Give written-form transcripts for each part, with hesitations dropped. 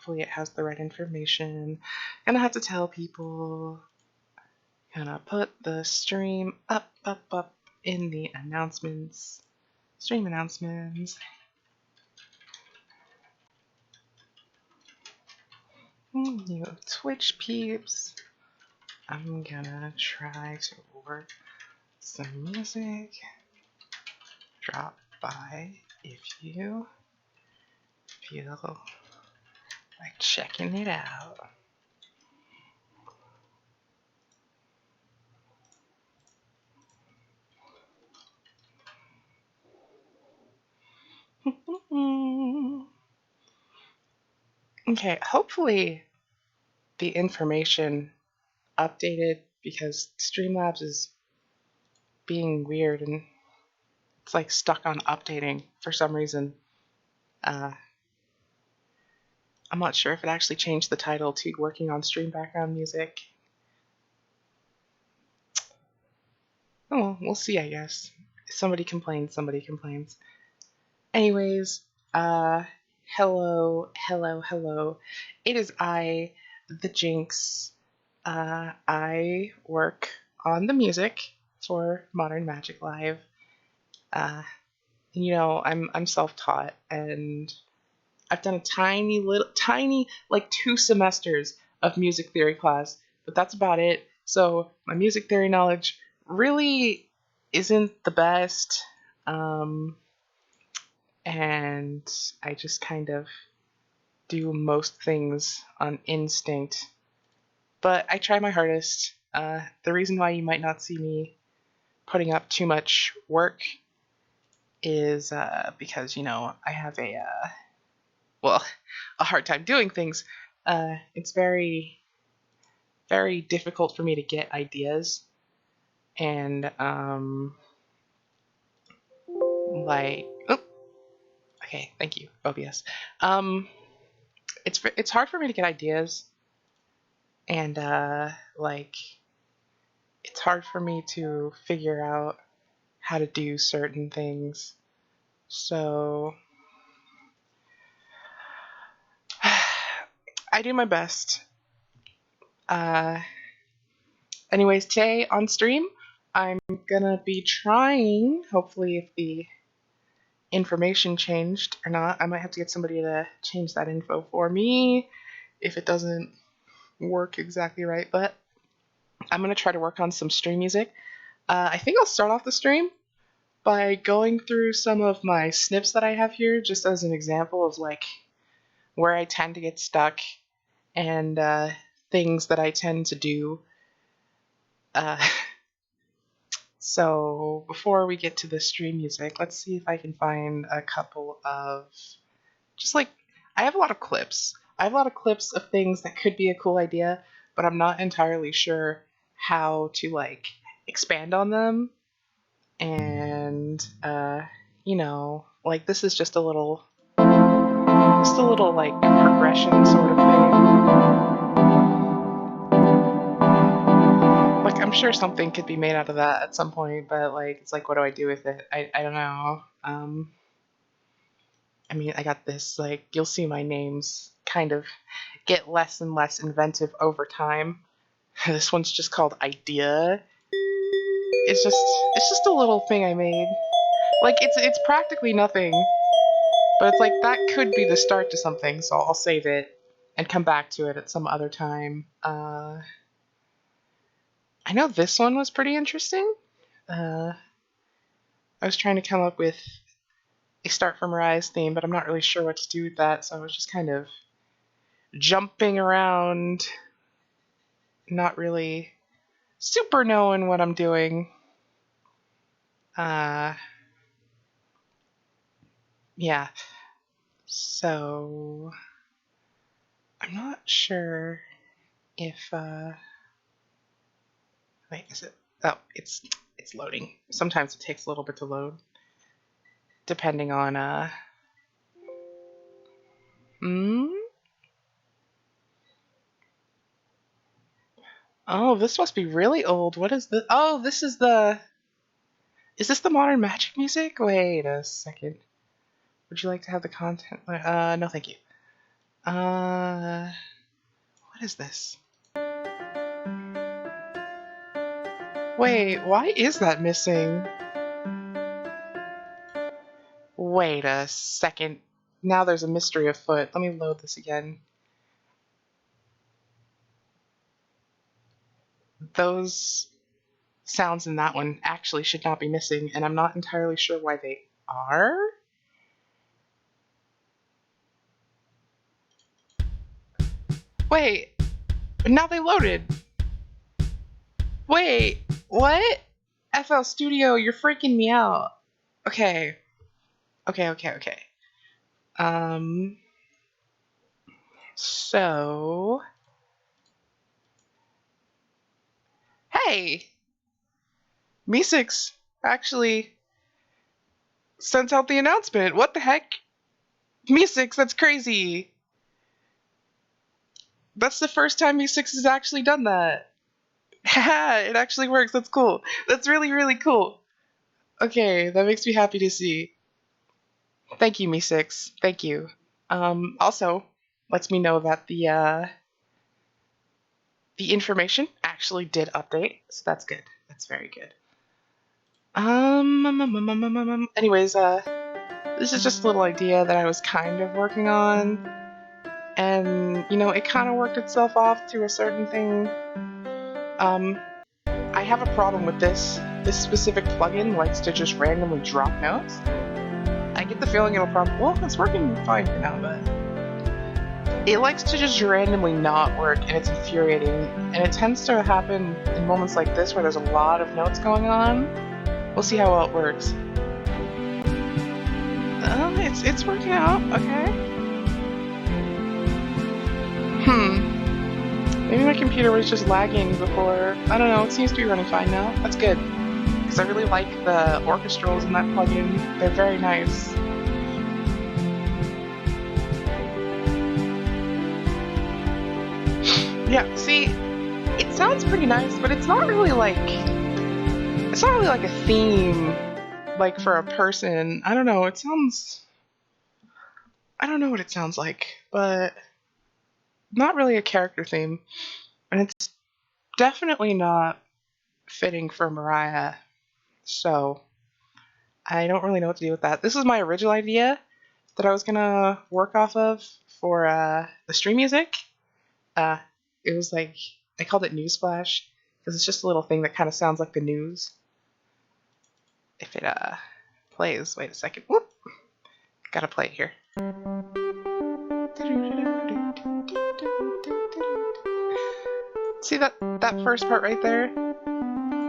hopefully it has the right information. Gonna have to tell people. Gonna put the stream up in the announcements. Stream announcements. You Twitch peeps. I'm gonna try to work some music. Drop by if you feel like checking it out. Okay, hopefully the information updated because Streamlabs is being weird and it's like stuck on updating for some reason. I'm not sure if it actually changed the title to working on stream background music. Oh, we'll see, I guess. Somebody complains, somebody complains. Anyways, hello. It is I, the Jinx. I work on the music for Modern Magic Live. I'm self-taught and I've done a tiny, like 2 semesters of music theory class, but that's about it. So my music theory knowledge really isn't the best. And I just kind of do most things on instinct. But I try my hardest. The reason why you might not see me putting up too much work is because, I have a hard time doing things. It's very, very difficult for me to get ideas. And, okay, thank you, OBS. It's hard for me to get ideas. And, it's hard for me to figure out how to do certain things. So I do my best. Anyways, today on stream, I'm gonna be trying, hopefully if the information changed or not, I might have to get somebody to change that info for me if it doesn't work exactly right, but I'm gonna try to work on some stream music. I think I'll start off the stream by going through some of my snips that I have here, just as an example of like where I tend to get stuck and things that I tend to do. So before we get to the stream music, let's see if I can find a couple of I have a lot of clips. I have a lot of clips of things that could be a cool idea, but I'm not entirely sure how to expand on them. And this is just a little progression sort of thing. I'm sure something could be made out of that at some point, but it's what do I do with it? I don't know. I got this, you'll see my names kind of get less and less inventive over time. This one's just called Idea. It's just a little thing I made. It's practically nothing, but it's that could be the start to something, so I'll save it and come back to it at some other time. I know this one was pretty interesting. I was trying to come up with a Start from Rise theme, but I'm not really sure what to do with that, so I was just kind of jumping around, not really super knowing what I'm doing. Yeah. So I'm not sure if wait, is it? Oh, it's loading. Sometimes it takes a little bit to load, depending on Oh, this must be really old. What is this? Oh, this is the. Is this the Modern Magic music? Wait a second. Would you like to have the content? No, thank you. What is this? Wait, why is that missing? Wait a second. Now there's a mystery afoot. Let me load this again. Those sounds in that one actually should not be missing, and I'm not entirely sure why they are. Wait, now they loaded. Wait, what? FL Studio, you're freaking me out. Okay. Okay. So... Hey! Me6 actually sent out the announcement. What the heck? Me6, that's crazy. That's the first time Me6 has actually done that. Haha, it actually works. That's cool. That's really, really cool. Okay, that makes me happy to see. Thank you, Me6. Thank you. Also, lets me know that the information actually did update, so that's good. That's very good. Anyways, this is just a little idea that I was kind of working on, and it kind of worked itself off to a certain thing. I have a problem with this. This specific plugin likes to just randomly drop notes. I get the feeling it'll probably, well, it's working fine for now, but it likes to just randomly not work, and it's infuriating. And it tends to happen in moments like this where there's a lot of notes going on. We'll see how well it works. It's working out, okay. Maybe my computer was just lagging before. I don't know, it seems to be running fine now. That's good. Because I really like the orchestrals in that plugin. They're very nice. Yeah, see, it sounds pretty nice, but it's not really like a theme, like for a person. I don't know, I don't know what it sounds like, but not really a character theme. And it's definitely not fitting for Mariah, so I don't really know what to do with that. This is my original idea that I was gonna work off of for the stream music. It was like, I called it Newsflash, because it's just a little thing that kind of sounds like the news. If it plays, wait a second. Whoop! Gotta play it here. See that first part right there?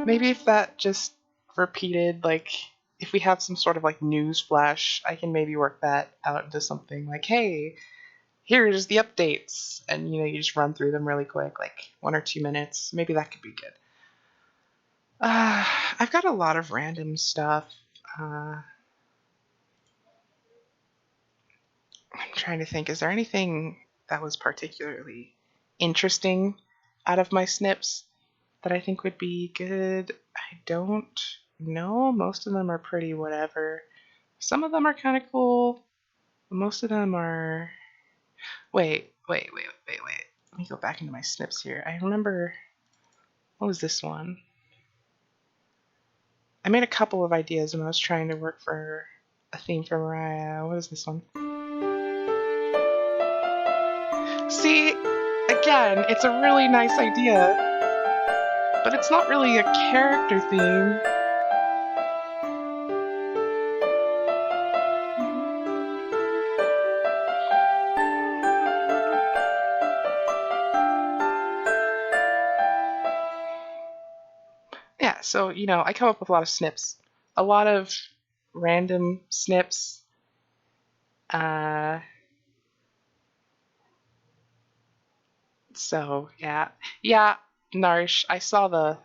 Maybe if that just repeated, like, if we have some sort of like news flash, I can maybe work that out into something like, hey, here's the updates, and you just run through them really quick, like 1 or 2 minutes. Maybe that could be good. I've got a lot of random stuff. I'm trying to think, is there anything that was particularly interesting out of my snips that I think would be good? I don't know. Most of them are pretty whatever. Some of them are kind of cool. Most of them are... Wait. Let me go back into my snips here. I remember... What was this one? I made a couple of ideas when I was trying to work for a theme for Mariah. What is this one? See, again, it's a really nice idea, but it's not really a character theme. Yeah, so, I come up with a lot of snips. A lot of random snips. So, yeah. Yeah, Narsh, I saw the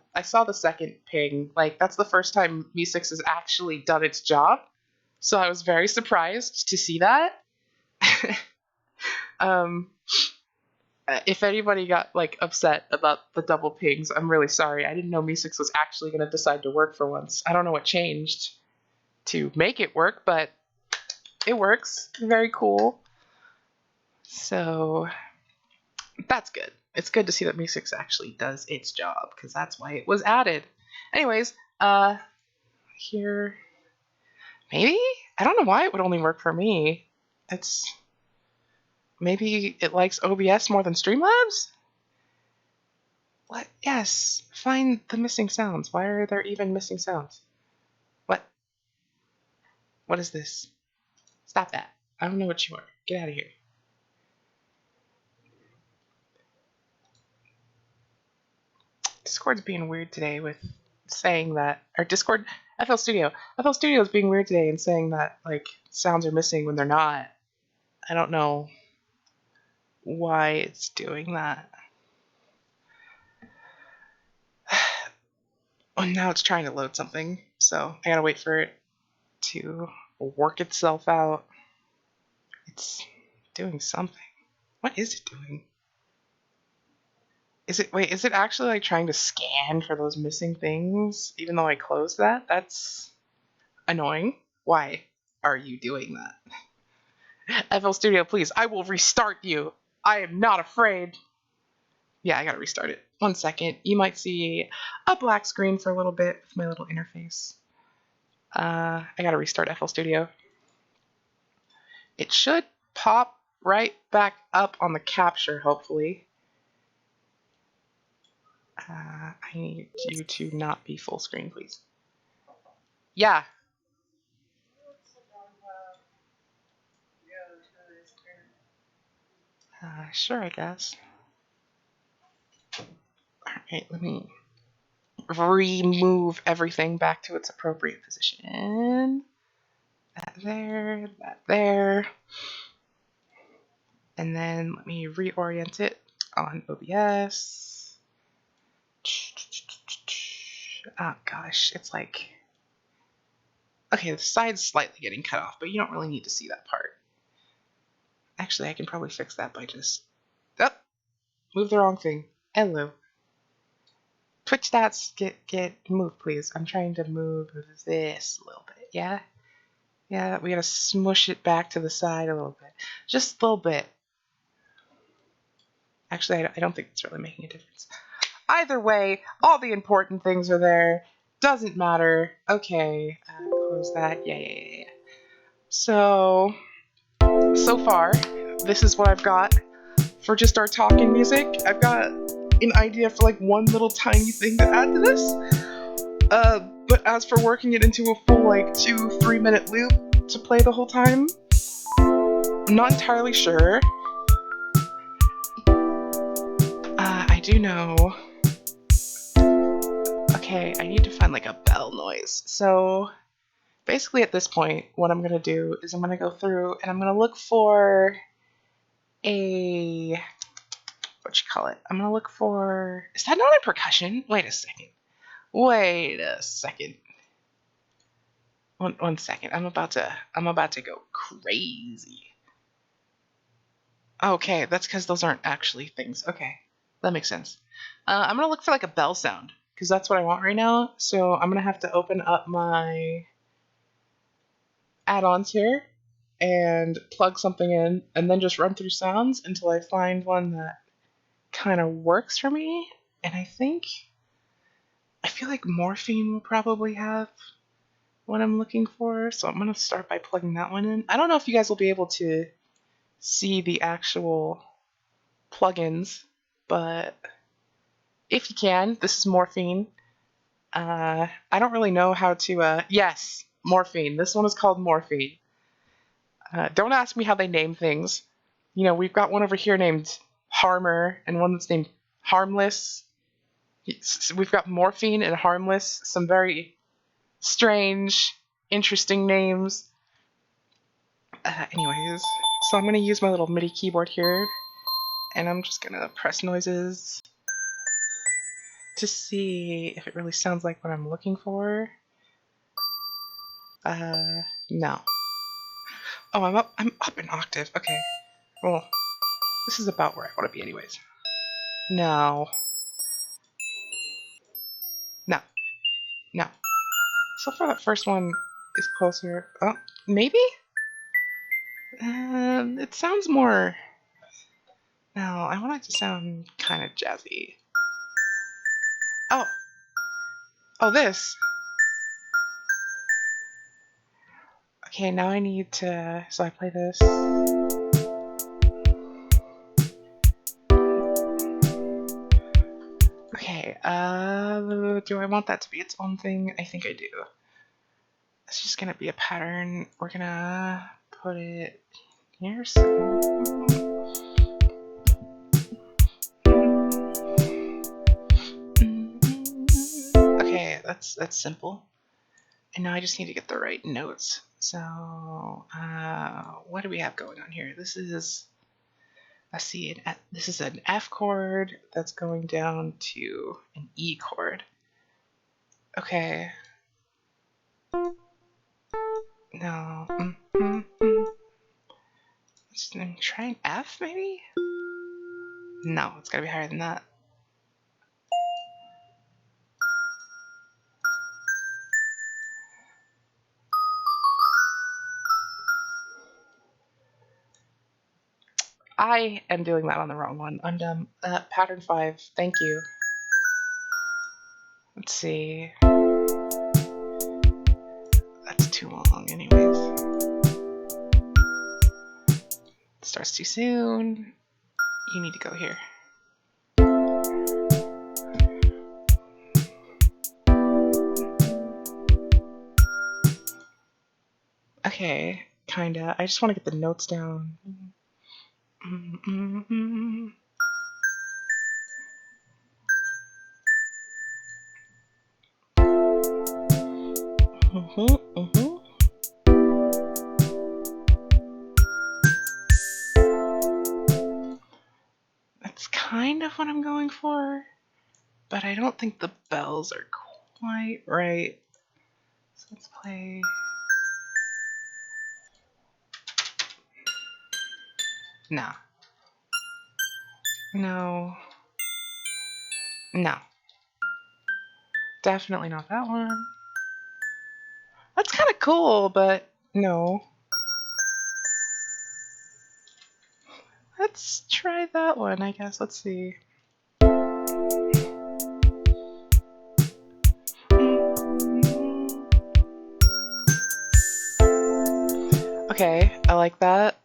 second ping. Like, that's the first time Me6 has actually done its job. So I was very surprised to see that. If anybody got upset about the double pings, I'm really sorry. I didn't know Me6 was actually going to decide to work for once. I don't know what changed to make it work, but it works. Very cool. So that's good. It's good to see that music actually does its job, because that's why it was added. Anyways, here, maybe? I don't know why it would only work for me. It's, maybe it likes OBS more than Streamlabs? What? Yes, find the missing sounds. Why are there even missing sounds? What? What is this? Stop that. I don't know what you are. Get out of here. Discord's being weird today with saying that, or Discord, FL Studio. FL Studio is being weird today and saying that, like, sounds are missing when they're not. I don't know why it's doing that. Oh, now it's trying to load something, so I gotta wait for it to work itself out. It's doing something. What is it doing? Is it actually like trying to scan for those missing things, even though I closed that? That's annoying. Why are you doing that? FL Studio, please, I will restart you. I am not afraid. Yeah, I gotta restart it. 1 second. You might see a black screen for a little bit with my little interface. I gotta restart FL Studio. It should pop right back up on the capture, hopefully. I need you to not be full screen, please. Yeah. Sure, I guess. Alright, let me remove everything back to its appropriate position. That there. And then let me reorient it on OBS. Oh gosh, it's like... Okay, the side's slightly getting cut off, but you don't really need to see that part. Actually, I can probably fix that by just... Oh! Move the wrong thing. Hello. Twitch stats, move, please. I'm trying to move this a little bit, yeah? Yeah, we gotta smush it back to the side a little bit. Just a little bit. Actually, I don't think it's really making a difference. Either way, all the important things are there. Doesn't matter. Okay, close that. Yeah. So far, this is what I've got for just our talking music. I've got an idea for like one little tiny thing to add to this. But as for working it into a full like 2-3 minute loop to play the whole time, I'm not entirely sure. I do know. Okay, I need to find like a bell noise. So basically at this point, what I'm gonna do is I'm gonna go through and I'm gonna look for a, I'm gonna look for, is that not a percussion? Wait a second. One second. I'm about to go crazy. Okay, that's because those aren't actually things. Okay, that makes sense. I'm gonna look for like a bell sound, because that's what I want right now. So I'm gonna have to open up my add-ons here and plug something in, and then just run through sounds until I find one that kind of works for me. And I feel like morphine will probably have what I'm looking for, so I'm gonna start by plugging that one in. I don't know if you guys will be able to see the actual plugins, but if you can, this is morphine. I don't really know how to, yes, morphine. This one is called morphine. Don't ask me how they name things. You know, we've got one over here named Harmer and one that's named Harmless. We've got morphine and harmless, some very strange, interesting names. Anyways, so I'm going to use my little MIDI keyboard here, and I'm just going to press noises to see if it really sounds like what I'm looking for. No. Oh, I'm up an octave. Okay. Well, this is about where I want to be anyways. No. No. So far that first one is closer. Oh, maybe? It sounds more I want it to sound kind of jazzy. Oh. Oh, this. Okay, now I need to... So I play this. Okay, do I want that to be its own thing? I think I do. It's just gonna be a pattern. We're gonna put it here. Okay, that's simple. And now I just need to get the right notes. So, what do we have going on here? This is, I see it. This is an F chord that's going down to an E chord. Okay. No. Just try an F, maybe? No, it's gotta be higher than that. I am doing that on the wrong one. Undone. Pattern 5. Thank you. Let's see. That's too long, anyways. It starts too soon. You need to go here. Okay, kinda. I just want to get the notes down. That's kind of what I'm going for, but I don't think the bells are quite right. So let's play. No. No. No. Definitely not that one. That's kind of cool, but no. Let's try that one, I guess. Let's see. Okay, I like that.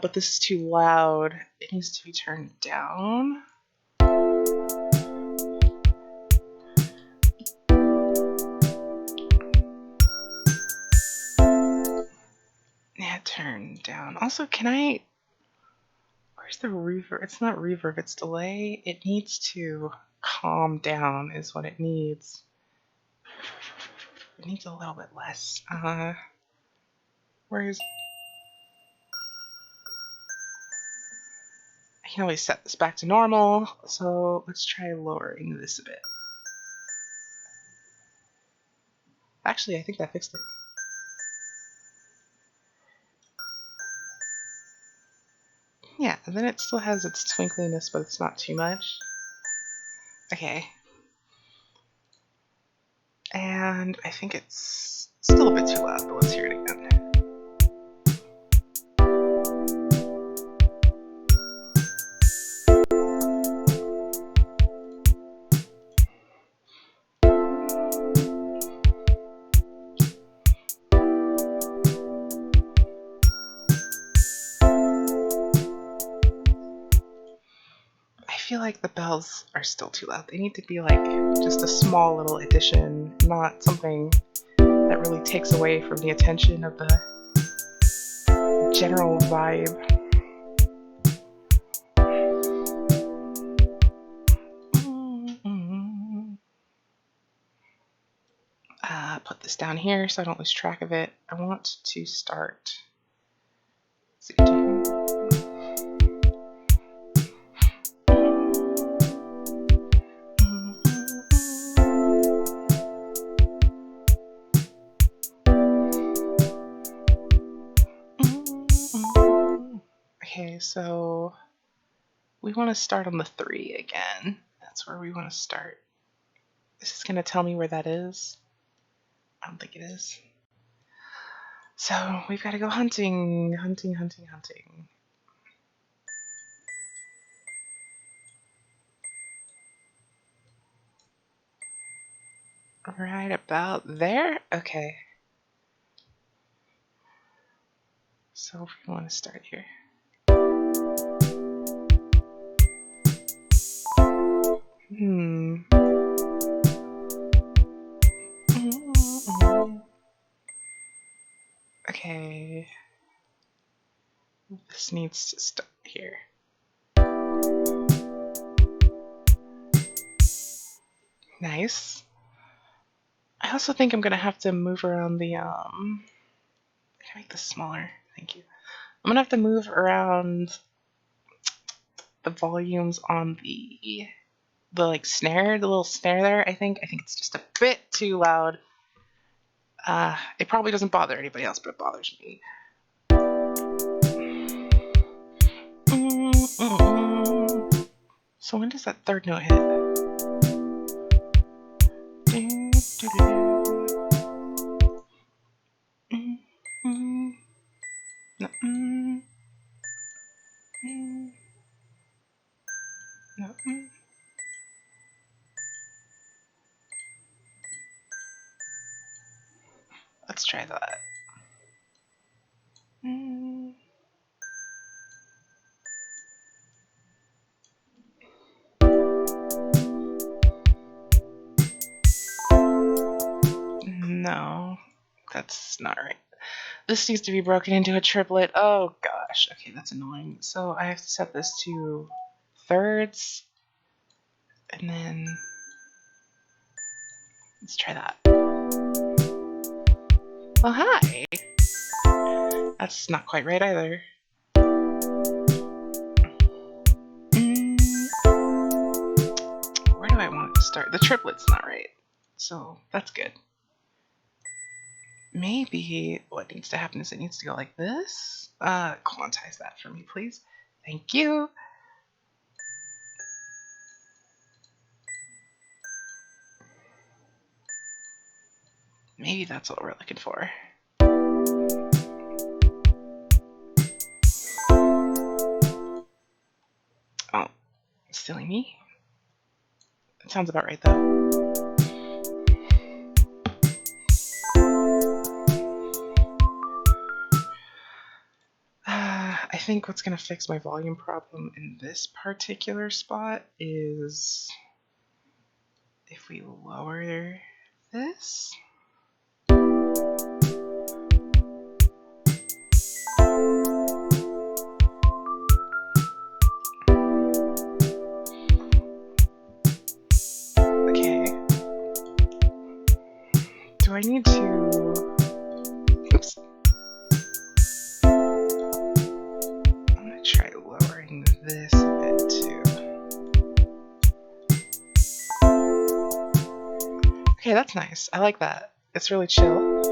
But this is too loud. It needs to be turned down. Yeah, turn down. Also, can I... Where's the reverb? It's not reverb, it's delay. It needs to calm down is what it needs. It needs a little bit less. Where's... I can always set this back to normal, so let's try lowering this a bit. Actually, I think that fixed it. Yeah, and then it still has its twinkliness, but it's not too much. Okay. And I think it's still a bit too loud, but let's hear it again. I feel like the bells are still too loud. They need to be like just a small little addition, not something that really takes away from the attention of the general vibe. Put this down here so I don't lose track of it. I want to start. Let's see. Okay, so we want to start on the 3 again. That's where we want to start. This is going to tell me where that is. I don't think it is. So we've got to go hunting. Right about there? Okay. So we want to start here. Okay. This needs to start here. Nice. I also think I'm gonna have to move around the can I make this smaller? Thank you. I'm gonna have to move around the volumes on the like snare, the little snare there. I think it's just a bit too loud. It probably doesn't bother anybody else, but it bothers me. So when does that third note hit? Let's try that. No, that's not right. This needs to be broken into a triplet. Oh gosh. Okay, that's annoying. So I have to set this to thirds. And then let's try that. Oh, hi. That's not quite right either. Where do I want it to start? The triplet's not right. So that's good. Maybe what needs to happen is it needs to go like this. Quantize that for me, please. Thank you. Maybe that's what we're looking for. Oh, silly me. That sounds about right though. I think what's going to fix my volume problem in this particular spot is if we lower this. Okay. Do I need to... Oops. I'm going to try lowering this a bit too. Okay, that's nice. I like that. It's really chill.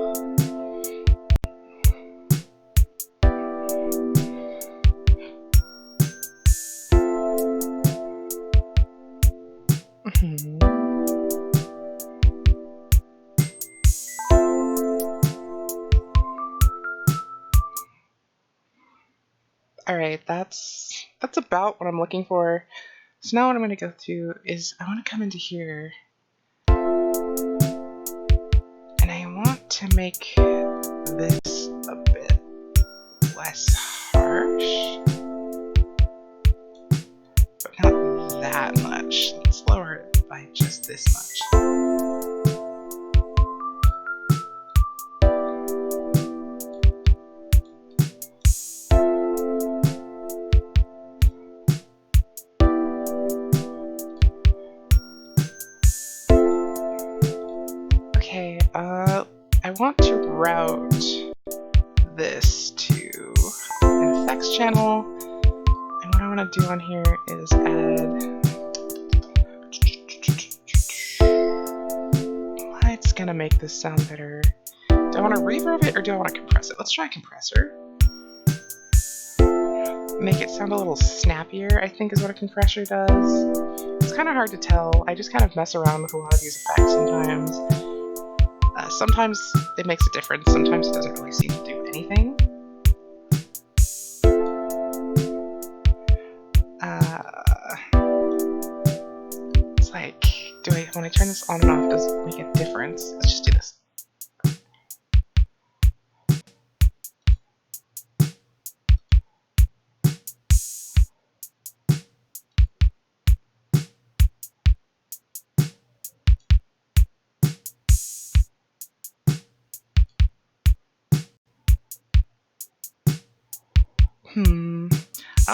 Alright, that's about what I'm looking for. So now what I'm going to go through is I want to come into here and I want to make this a bit less harsh, but not that much. Let's lower it by just this much. Okay, I want to route this to an effects channel, and what I want to do on here is add... It's gonna make this sound better. Do I want to reverb it or do I want to compress it? Let's try a compressor. Make it sound a little snappier, I think is what a compressor does. It's kind of hard to tell. I just kind of mess around with a lot of these effects sometimes. Sometimes it makes a difference, sometimes it doesn't really seem to do anything. It's like when I turn this on and off, does it make a difference? Let's just do this. I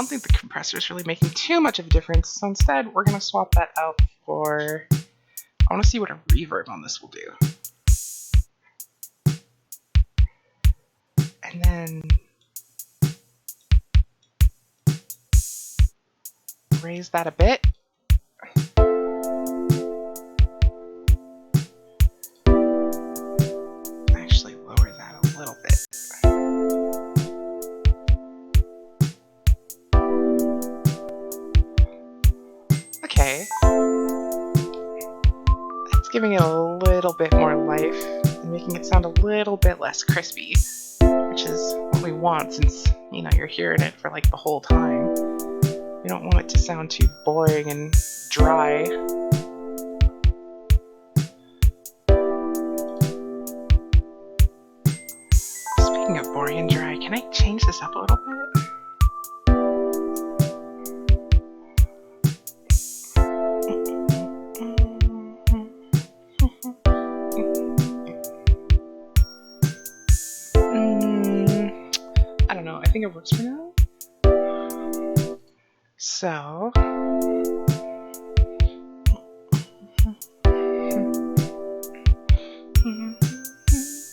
don't think the compressor is really making too much of a difference, so instead we're going to swap that out for... I want to see what a reverb on this will do. And then raise that a bit. Actually lower that a little bit. Okay. That's giving it a little bit more life and making it sound a little bit less crispy, which is what we want since, you know, you're hearing it for like the whole time. We don't want it to sound too boring and dry. Speaking of boring and dry, can I change this up a little bit? I don't know, I think it works for now. So,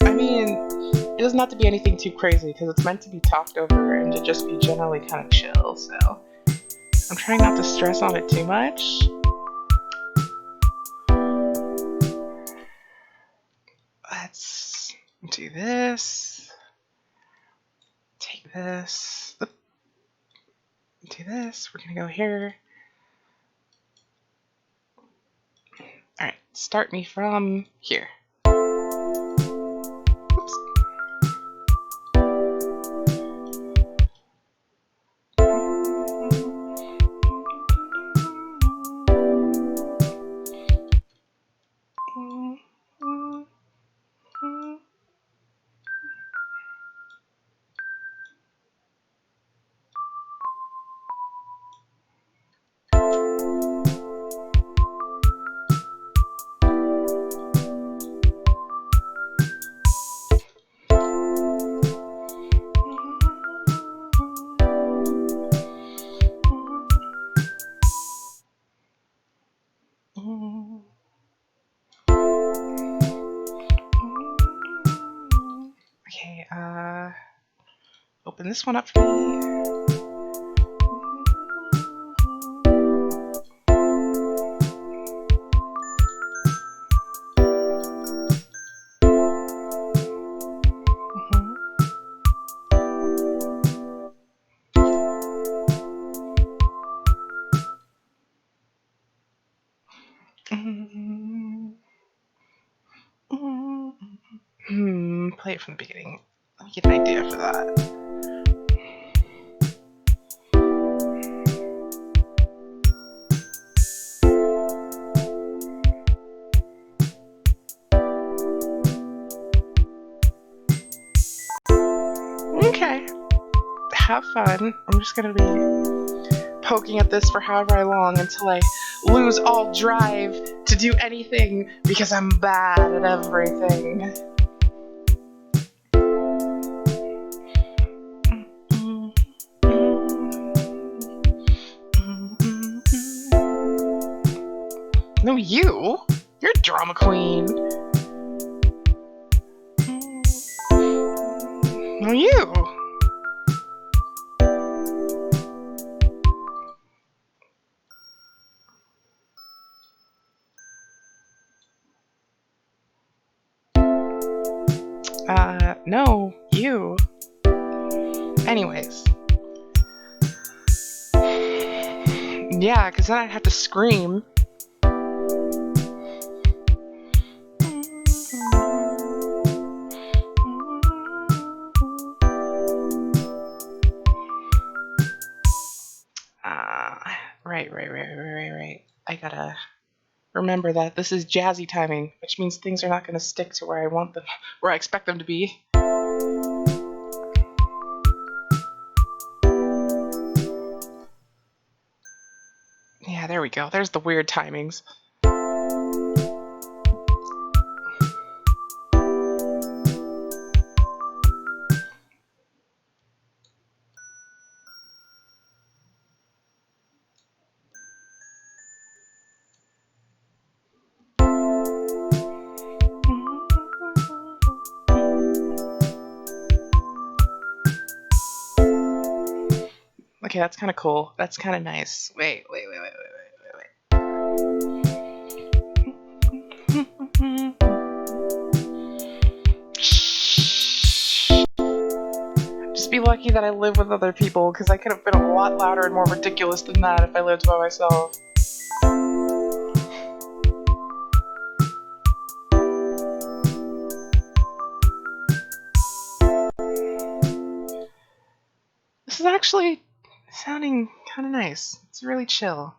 I mean, it doesn't have to be anything too crazy because it's meant to be talked over and to just be generally kind of chill, so I'm trying not to stress on it too much. Let's do this, take this, do this, we're gonna go here. Alright, start me from here. Oops. Okay, open this one up for me. Play it from the beginning. Let me get an idea for that. Okay. Have fun. I'm just gonna be poking at this for however long until I lose all drive to do anything because I'm bad at everything. No, you? You're a drama queen. No, you. No, you. Anyways. Yeah, because then I'd have to scream. Right. I gotta remember that this is jazzy timing, which means things are not going to stick to where I want them, where I expect them to be. Yeah, there we go. There's the weird timings. Okay, that's kind of cool. That's kind of nice. Wait. Just be lucky that I live with other people, because I could have been a lot louder and more ridiculous than that if I lived by myself. This is actually sounding kind of nice. It's really chill.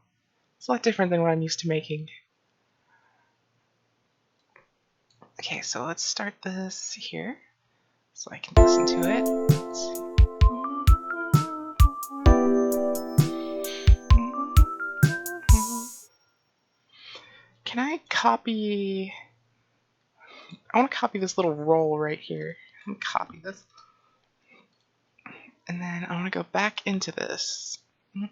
It's a lot different than what I'm used to making. Okay, so let's start this here so I can listen to it. Let's see. Can I copy... I want to copy this little roll right here. I'm going to copy this. And then I want to go back into this. I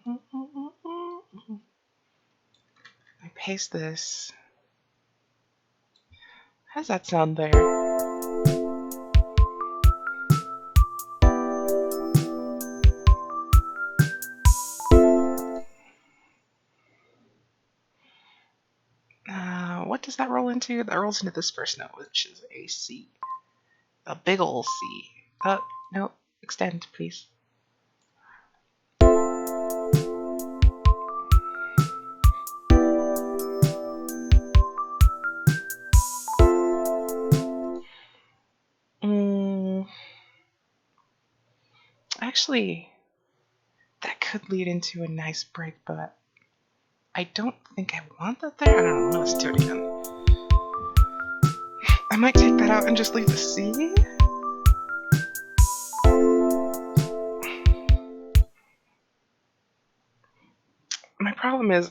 paste this. How does that sound there? What does that roll into? That rolls into this first note, which is a C. A big ol' C. No, extend, please. Actually, that could lead into a nice break, but I don't think I want that there. I don't know, let's do it again. I might take that out and just leave the C. My problem is,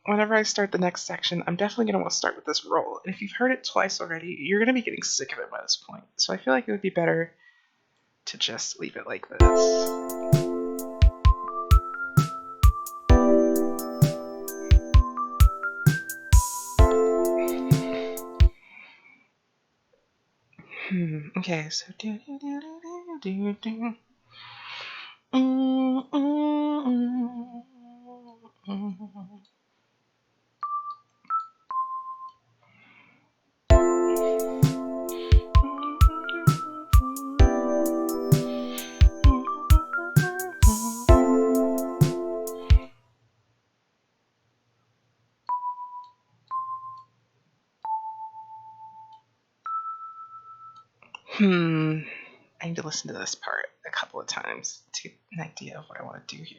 whenever I start the next section, I'm definitely going to want to start with this roll. And if you've heard it twice already, you're going to be getting sick of it by this point. So I feel like it would be better to just leave it like this. Okay, so do. I need to listen to this part a couple of times to get an idea of what I want to do here.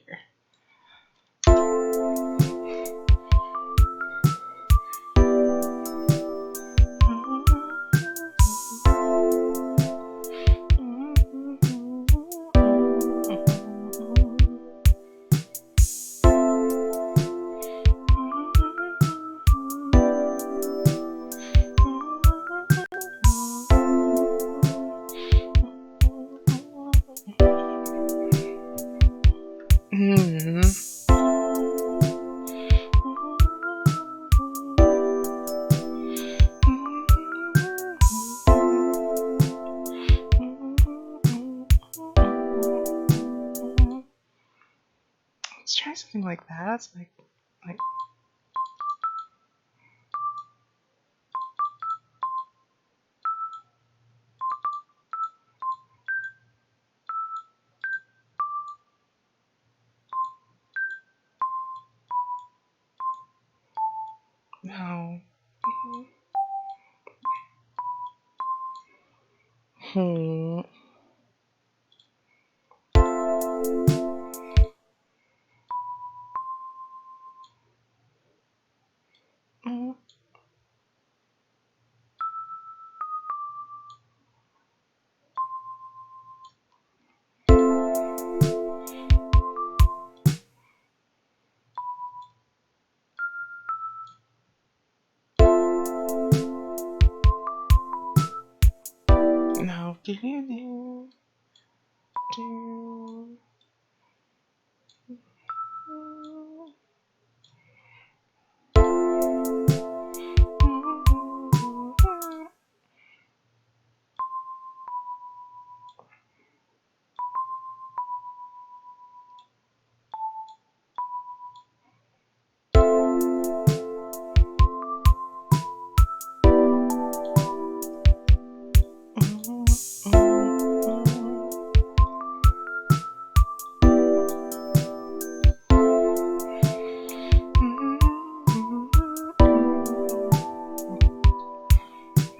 Let's try something like that. It's like no.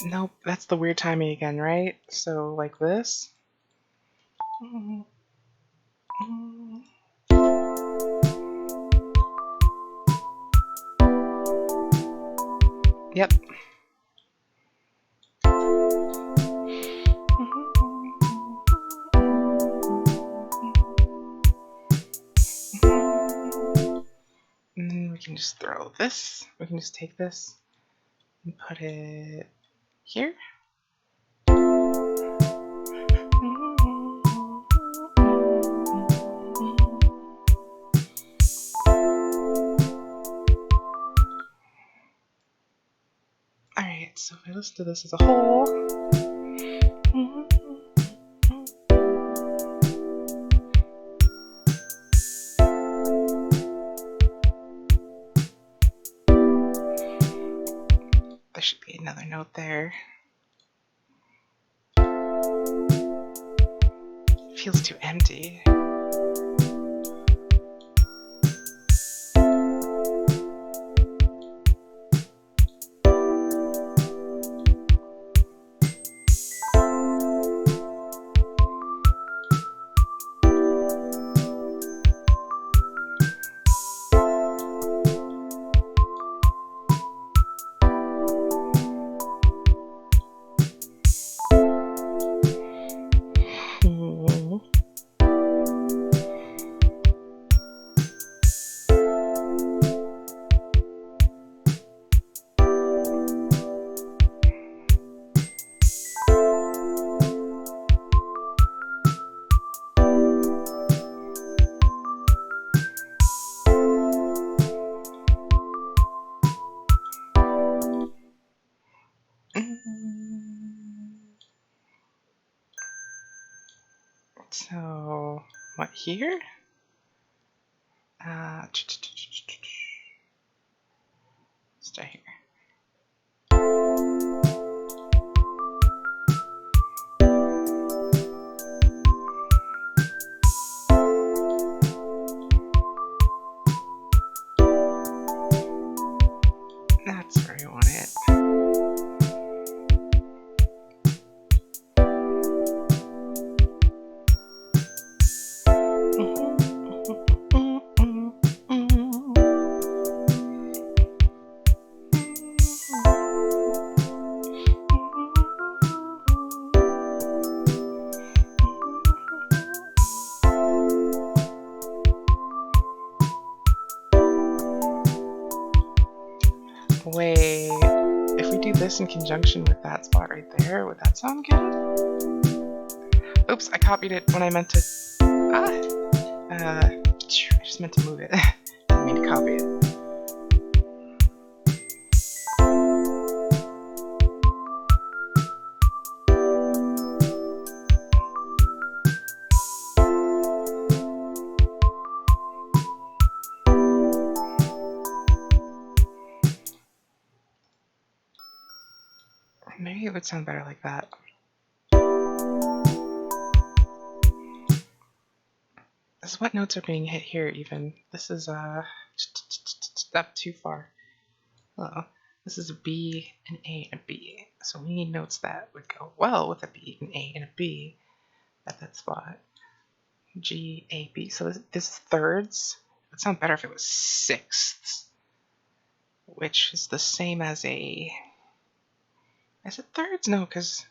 Nope, that's the weird timing again, right? So like this. Yep. And then we can just throw this. We can just take this and put it here. Alright, so if I listen to this as a whole. There should be another note there. It feels too empty. So, what here? Stay here. That's where I want it. Wait, if we do this in conjunction with that spot right there, would that sound good? Oops, I copied it when I meant to. I just meant to move it. Didn't mean to copy it. Maybe it would sound better like that. This is what notes are being hit here even. This is up too far. Hello. This is a B, an A, and a B. So we need notes that would go well with a B, an A, and a B at that spot. G, A, B. So this is thirds. It would sound better if it was sixths, which is the same as a. Is it thirds? No, because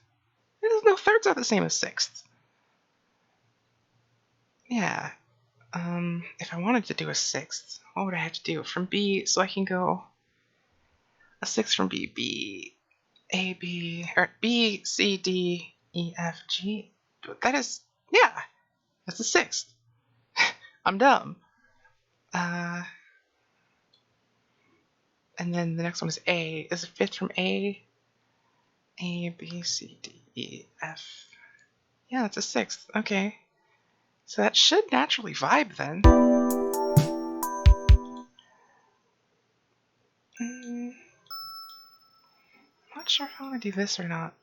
no, thirds are the same as sixths. Yeah. If I wanted to do a sixth, what would I have to do from B? So I can go a sixth from B, B, A, B, or B, C, D, E, F, G. That is, yeah, that's the sixth. I'm dumb. And then the next one is A. Is it fifth from A? A, B, C, D, E, F. Yeah, that's a sixth. Okay. So that should naturally vibe then. I'm not sure if I want to do this or not.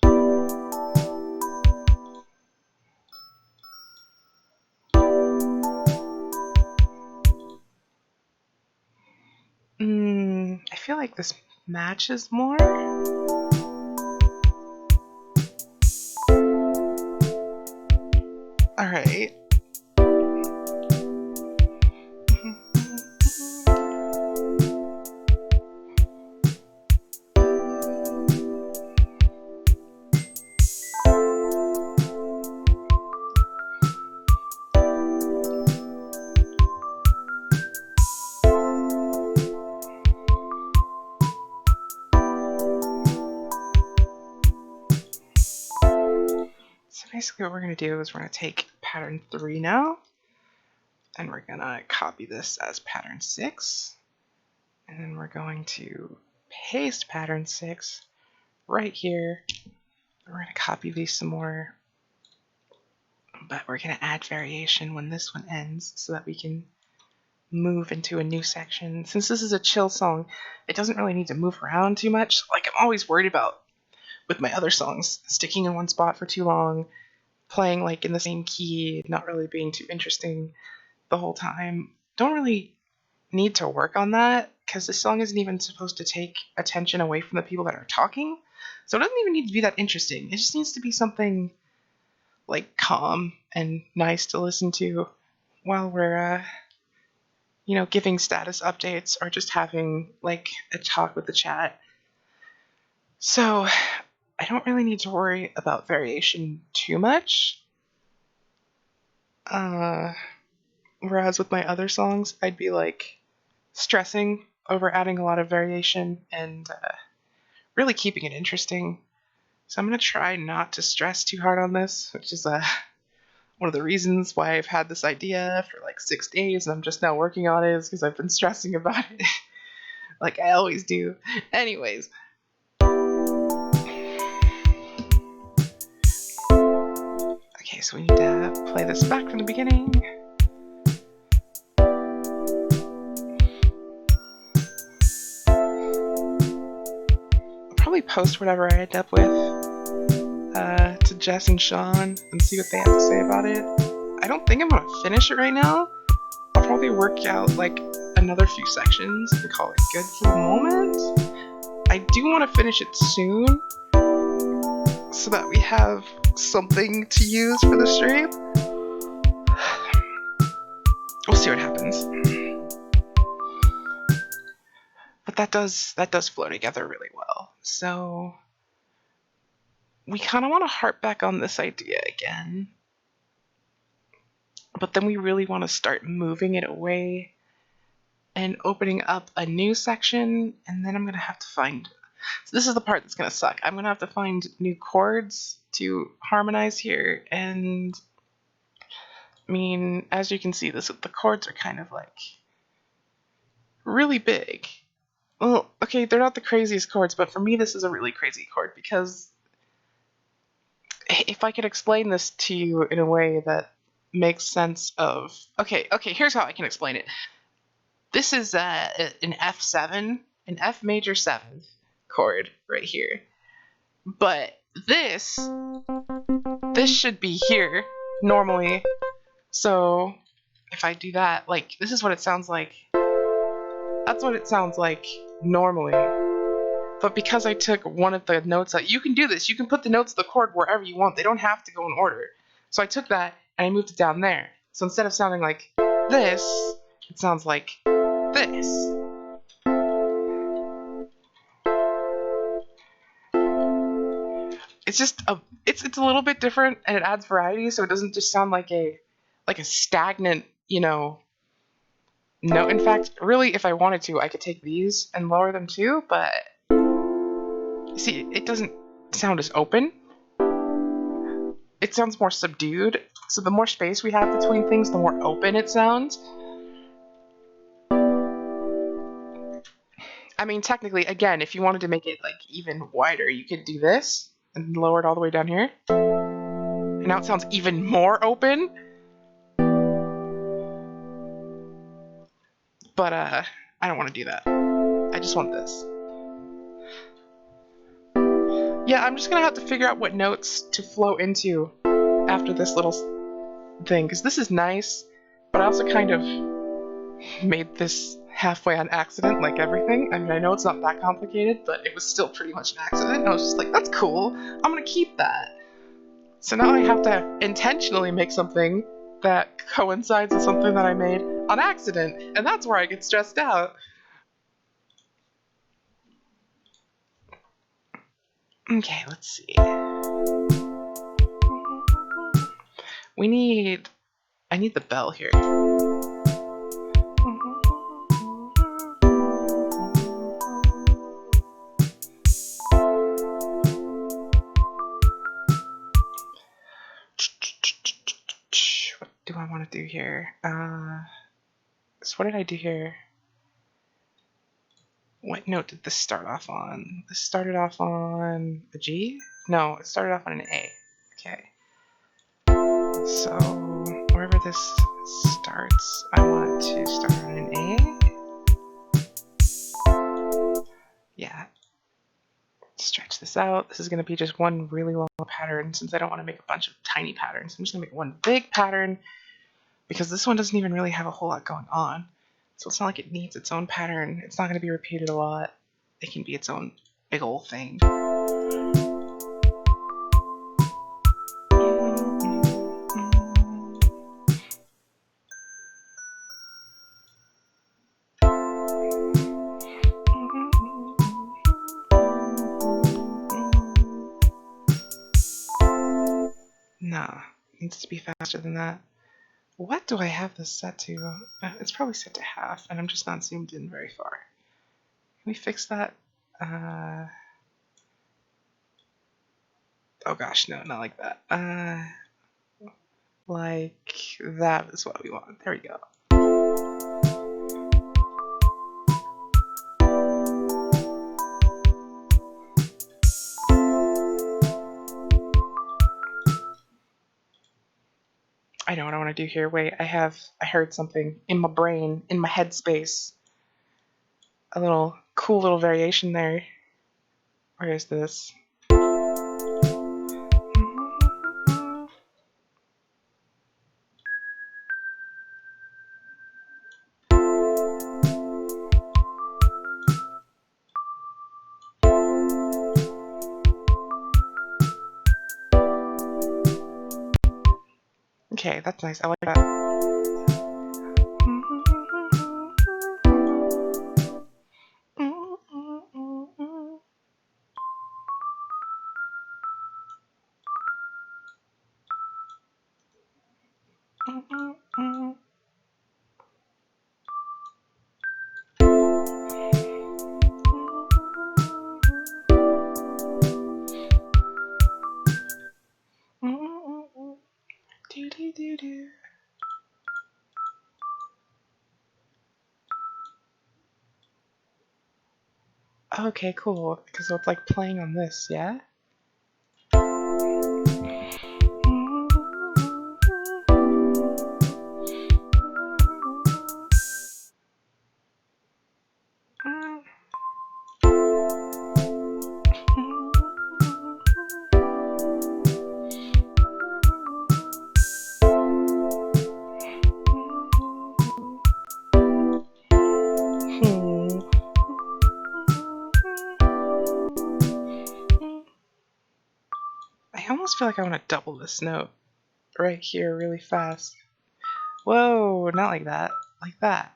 I feel like this matches more. Alright. So basically what we're going to do is we're going to take pattern 3 now, and we're going to copy this as pattern 6, and then we're going to paste pattern 6 right here. We're going to copy these some more, but we're going to add variation when this one ends so that we can move into a new section. Since this is a chill song, it doesn't really need to move around too much. Like, I'm always worried about, with my other songs, sticking in one spot for too long, playing like in the same key, not really being too interesting the whole time. Don't really need to work on that because this song isn't even supposed to take attention away from the people that are talking. So it doesn't even need to be that interesting. It just needs to be something like calm and nice to listen to while we're giving status updates or just having like a talk with the chat. So I don't really need to worry about variation too much. Whereas with my other songs, I'd be like stressing over adding a lot of variation and really keeping it interesting. So I'm going to try not to stress too hard on this, which is one of the reasons why I've had this idea for like 6 days and I'm just now working on it, is because I've been stressing about it like I always do. Anyways. Okay, so we need to play this back from the beginning. I'll probably post whatever I end up with to Jess and Sean and see what they have to say about it. I don't think I'm going to finish it right now. I'll probably work out like another few sections and call it good for the moment. I do want to finish it soon so that we have something to use for the stream. We'll see what happens. But that does flow together really well. So we kind of want to harp back on this idea again. But then we really want to start moving it away and opening up a new section, and then I'm going to have to find... So this is the part that's going to suck. I'm going to have to find new chords to harmonize here, and I mean, as you can see, the chords are kind of like really big. Well, okay, they're not the craziest chords, but for me this is a really crazy chord because if I could explain this to you in a way that makes sense of... Okay, here's how I can explain it. This is an F7, an F major 7th chord right here. But this should be here normally. So if I do that, like, this is what it sounds like. That's what it sounds like normally. But because I took one of the notes out, you can do this. You can put the notes of the chord wherever you want. They don't have to go in order. So I took that and I moved it down there. So instead of sounding like this, it sounds like this. It's just it's a little bit different and it adds variety, so it doesn't just sound like a stagnant, note. In fact, really, if I wanted to, I could take these and lower them too, but see, it doesn't sound as open. it sounds more subdued. So the more space we have between things, the more open it sounds. I mean, technically, again, if you wanted to make it like even wider, you could do this and lower it all the way down here. And now it sounds even more open. But I don't want to do that. I just want this. Yeah, I'm just gonna have to figure out what notes to flow into after this little thing, because this is nice, but I also kind of made this halfway on accident, like everything. I mean, I know it's not that complicated, but it was still pretty much an accident. I was just like, that's cool. I'm gonna keep that. So now I have to intentionally make something that coincides with something that I made on accident, and that's where I get stressed out. Okay, let's see. I need the bell here. What do I want to do here? So what did I do here? What note did this start off on? This started off on a G? No, it started off on an A. Okay. So wherever this starts, I want it to start on an A. Yeah. Stretch this out. This is going to be just one really long pattern since I don't want to make a bunch of tiny patterns. I'm just going to make one big pattern because this one doesn't even really have a whole lot going on. So it's not like it needs its own pattern. It's not going to be repeated a lot. It can be its own big old thing. Nah, it needs to be faster than that. What do I have this set to? It's probably set to half, and I'm just not zoomed in very far. Can we fix that? Oh gosh, no, not like that. Like that is what we want. There we go. I know what I want to do here. Wait, I heard something in my brain, in my headspace. A little cool little variation there. Where is this? Okay, that's nice. I like that. Okay, cool. Because it's like playing on this, yeah? I almost feel like I want to double this note right here really fast. Whoa, not like that. Like that.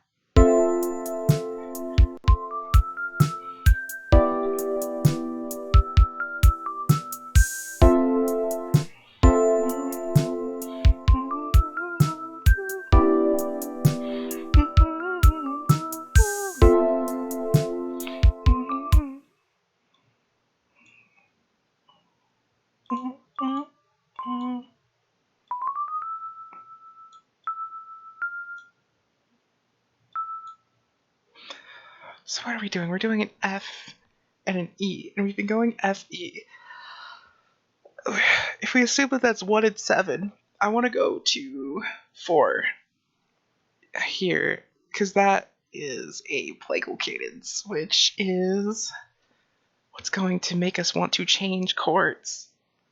So what are we doing? We're doing an F and an E, and we've been going F, E. If we assume that that's 1 and 7, I want to go to 4 here, because that is a plagal cadence, which is what's going to make us want to change chords.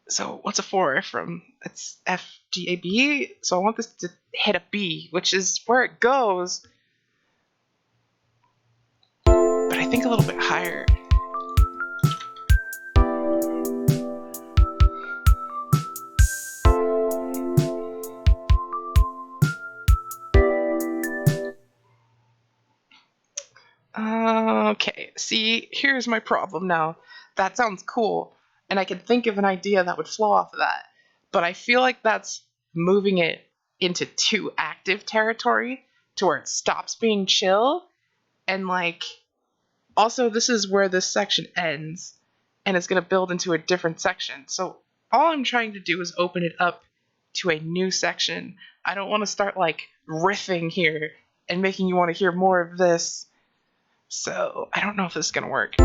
So what's a 4 from? It's F, G, A, B. So I want this to hit a B, which is where it goes, but I think a little bit higher. Okay, see, here's my problem now. That sounds cool, and I can think of an idea that would flow off of that, but I feel like that's moving it into too active territory to where it stops being chill, and like, also this is where this section ends, and it's going to build into a different section. So all I'm trying to do is open it up to a new section. I don't want to start like riffing here and making you want to hear more of this. So I don't know if this is gonna work. Play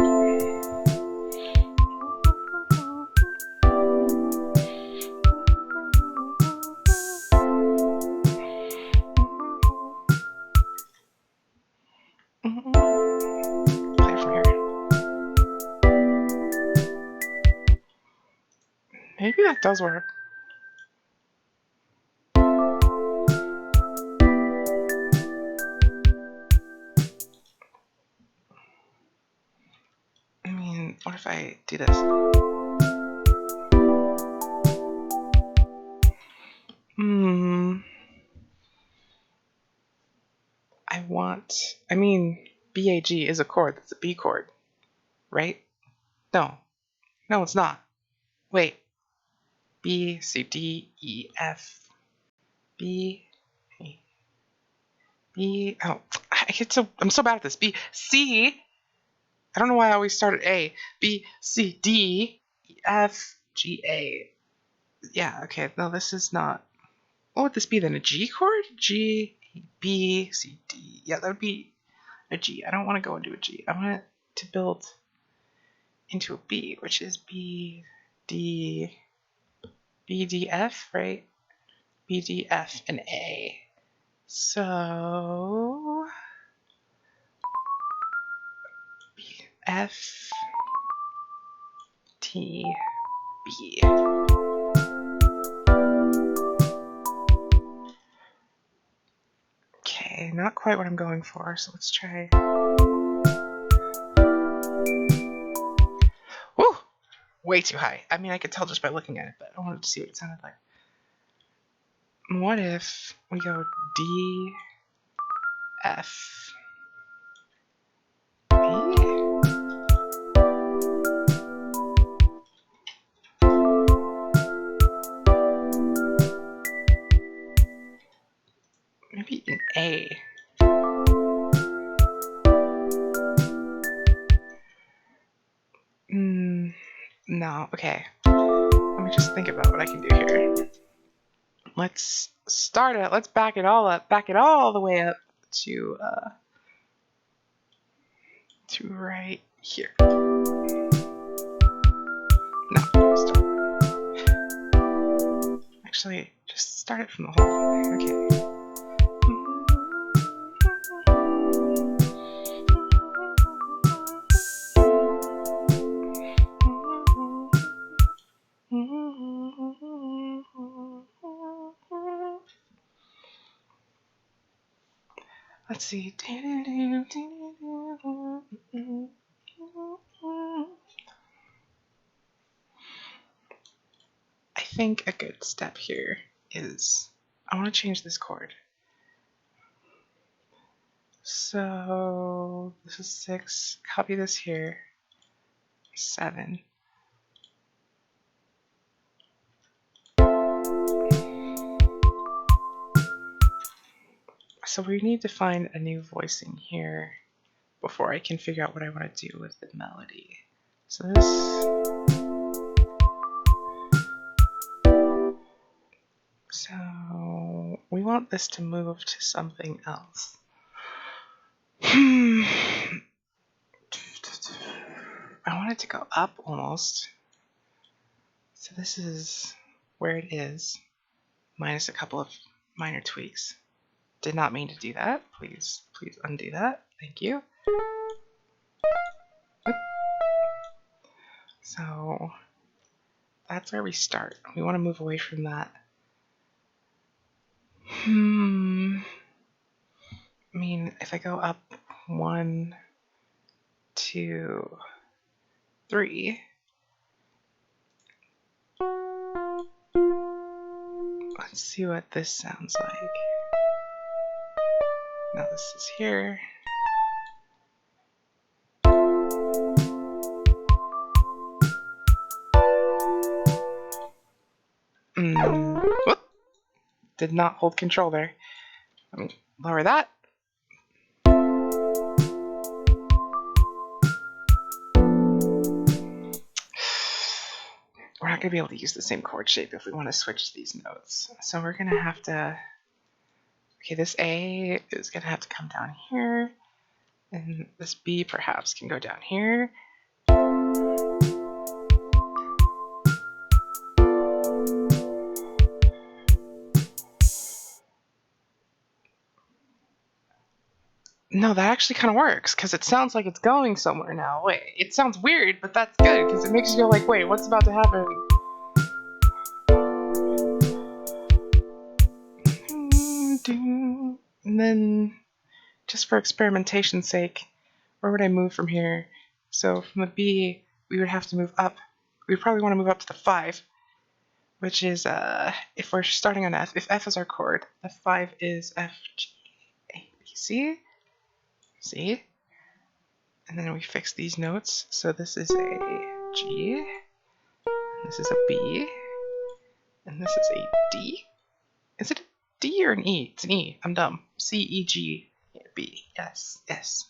from here. Maybe that does work. I mean, what if I do this? I mean, BAG is a chord. That's a B chord, right? No, it's not. Wait. B, C, D, E, F, B, A, B. Oh, I'm so bad at this. B, C. I don't know why I always start at A. B, C, D, E, F, G, A. Yeah, okay. No, this is not. What would this be then? A G chord? G, B, C, D. Yeah, that would be a G. I don't want to go into a G. I want it to build into a B, which is B, D, F, right? B, D, F, and A. So B, F, T, B. Okay, not quite what I'm going for, so let's try. Woo! Way too high. I mean, I could tell just by looking at it, but I wanted to see what it sounded like. What if we go D, F, B? Maybe an A. No, okay. Let me just think about what I can do here. Let's start it. Let's back it all up. Back it all the way up to right here. No, start. Actually, just start it from the whole. Okay. Let's see. I think a good step here is I want to change this chord. So this is 6. Copy this here. 7. So we need to find a new voicing here before I can figure out what I want to do with the melody. So this. So we want this to move to something else. it to go up almost. So this is where it is, minus a couple of minor tweaks. Did not mean to do that. Please undo that. Thank you. Oop. So that's where we start. We want to move away from that. I mean, if I go up 1, 2, 3. Let's see what this sounds like. Now this is here. Whoop. Did not hold control there. Let me lower that. We're not going to be able to use the same chord shape if we want to switch these notes. So we're going to have to... Okay, this A is going to have to come down here. And this B perhaps can go down here. No, that actually kind of works, because it sounds like it's going somewhere now. Wait, it sounds weird, but that's good, because it makes you go like, wait, what's about to happen? And then, just for experimentation's sake, where would I move from here? So from the B, we would have to move up. We'd probably want to move up to the 5, which is, if we're starting on F, if F is our chord, the 5 is F, G, A, B, C. See? And then we fix these notes. So this is a G, this is a B, and this is a D. Is it a D or an E? It's an E. I'm dumb. C, E, G, B. Yes, yes.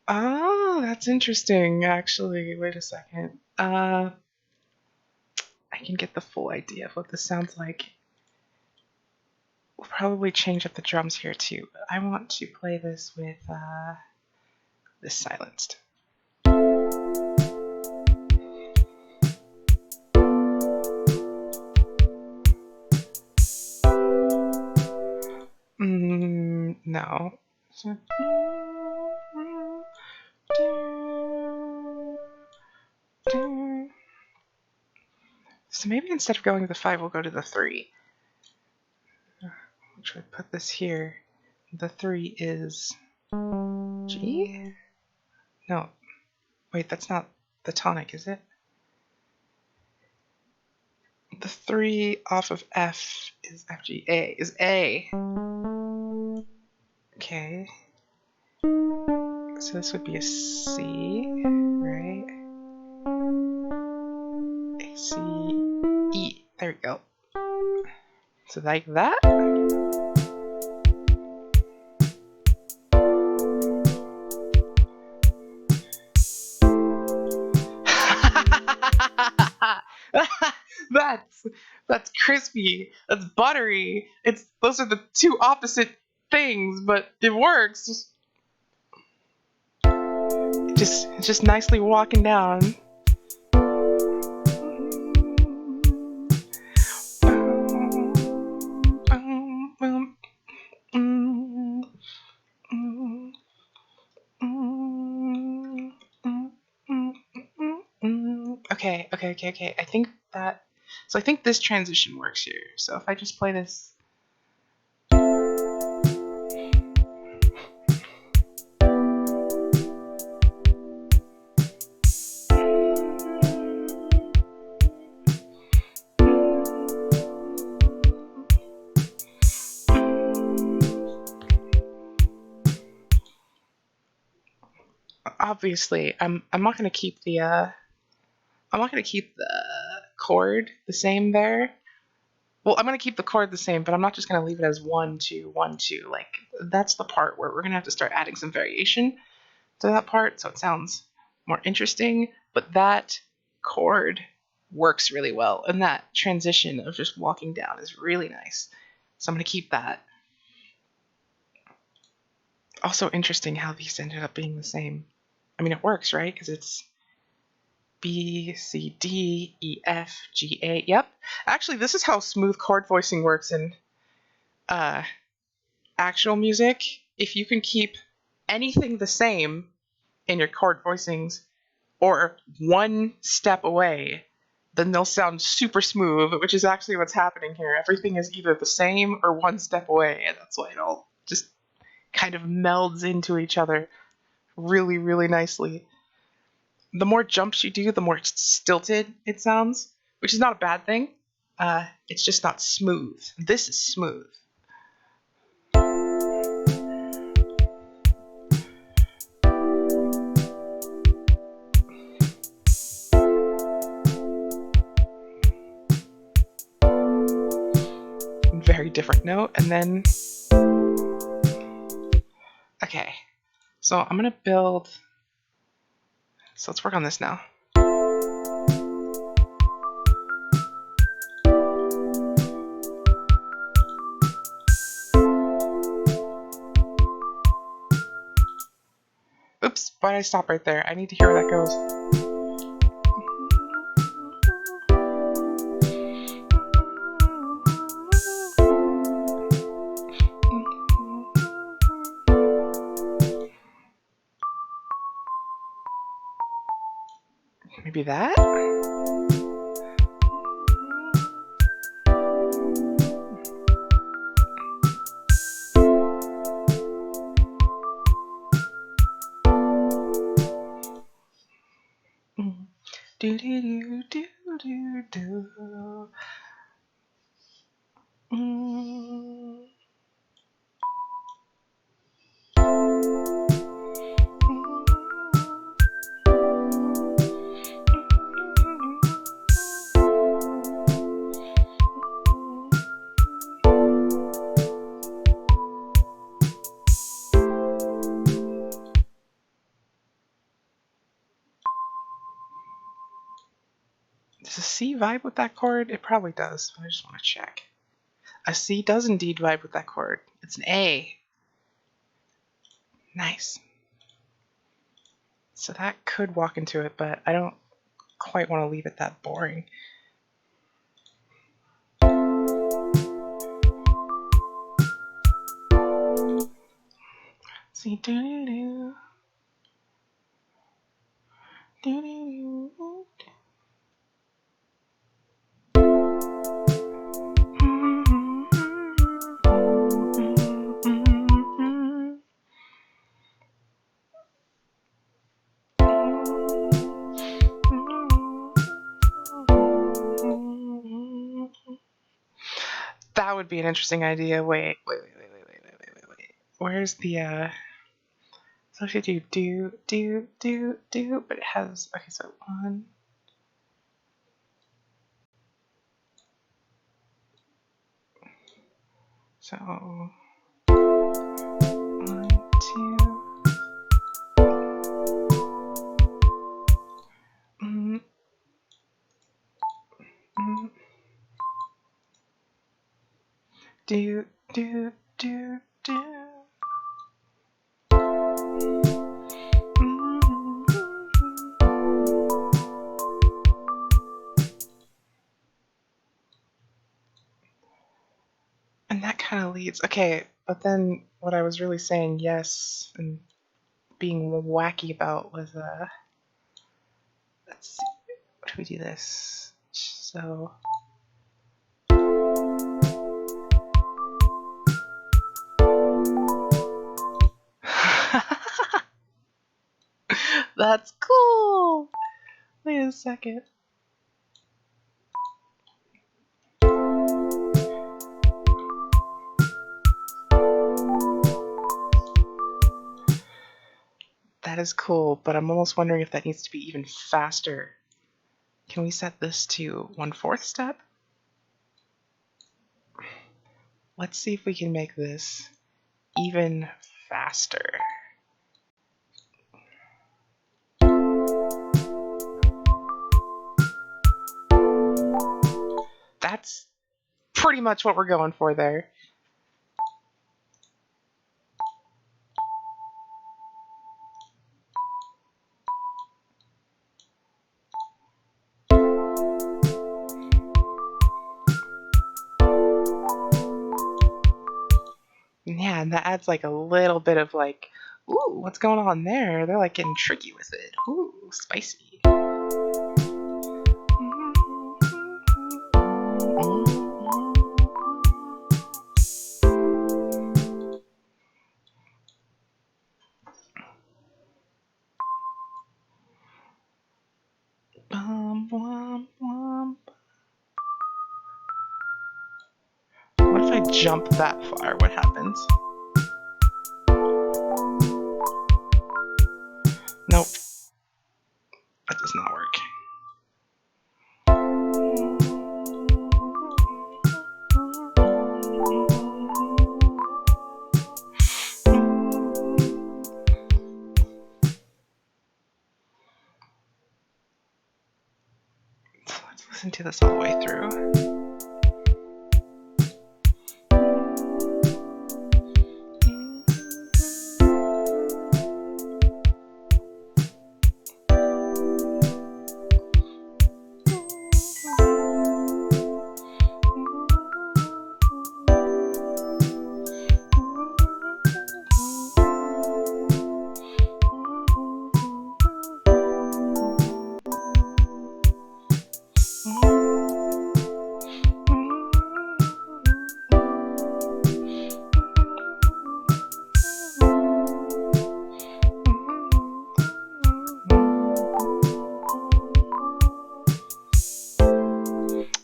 Oh, that's interesting, actually. Wait a second. I can get the full idea of what this sounds like. We'll probably change up the drums here too. But I want to play this with this silenced. No. So maybe instead of going to the 5, we'll go to the 3. Which would put this here. The 3 is G? No. Wait, that's not the tonic, is it? The 3 off of F is F, G, A. Is A. Okay. So this would be a C, right? A, C, E. There we go. So like that. That's crispy. That's buttery. Those are the two opposite things, but it works. Just nicely walking down. Okay. I think this transition works here. So if I just play this. Obviously, I'm not going to keep the chord the same there. Well, I'm going to keep the chord the same, but I'm not just going to leave it as 1, 2, 1, 2. Like, that's the part where we're going to have to start adding some variation to that part, so it sounds more interesting. But that chord works really well. And that transition of just walking down is really nice. So I'm going to keep that. Also interesting how these ended up being the same. I mean, it works, right? Because it's B, C, D, E, F, G, A. Yep. Actually, this is how smooth chord voicing works in actual music. If you can keep anything the same in your chord voicings or one step away, then they'll sound super smooth, which is actually what's happening here. Everything is either the same or one step away, and that's why it all just kind of melds into each other really, really nicely. The more jumps you do, the more stilted it sounds, which is not a bad thing. It's just not smooth. This is smooth. Very different note, and then okay, so I'm gonna build. So let's work on this now. Oops, why did I stop right there? I need to hear where that goes. Maybe that? Do do do do do do. Does a C vibe with that chord? It probably does, but I just want to check. A C does indeed vibe with that chord. It's an A. Nice. So that could walk into it, but I don't quite want to leave it that boring. See, do do do do do. That would be an interesting idea. Wait. Where's the so I should do, but it has okay, so one. So 1, 2. Do do do do. And that kind of leads. Okay, but then what I was really saying yes and being wacky about was let's see, what do we do this? So that's cool. Wait a second. That is cool, but I'm almost wondering if that needs to be even faster. Can we set this to 1/4 step? Let's see if we can make this even faster. that's pretty much what we're going for there. Yeah, and that adds like a little bit of like, ooh, what's going on there? They're like getting tricky with it. Ooh, spicy. What if I jump that far? What happens? Nope. That does not work. So let's listen to this all the way through.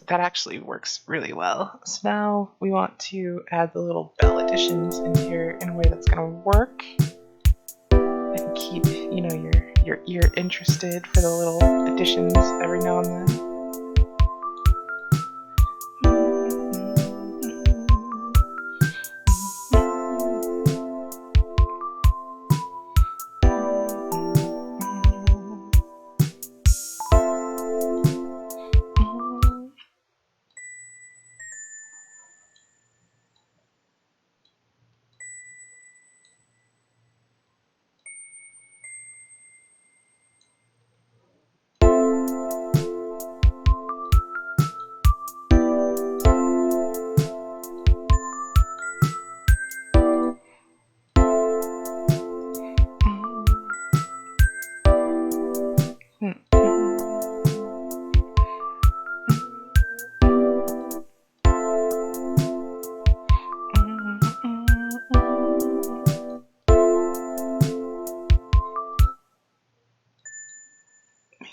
That actually works really well. So now we want to add the little bell additions in here in a way that's going to work and keep, you know, your ear interested for the little additions every now and then.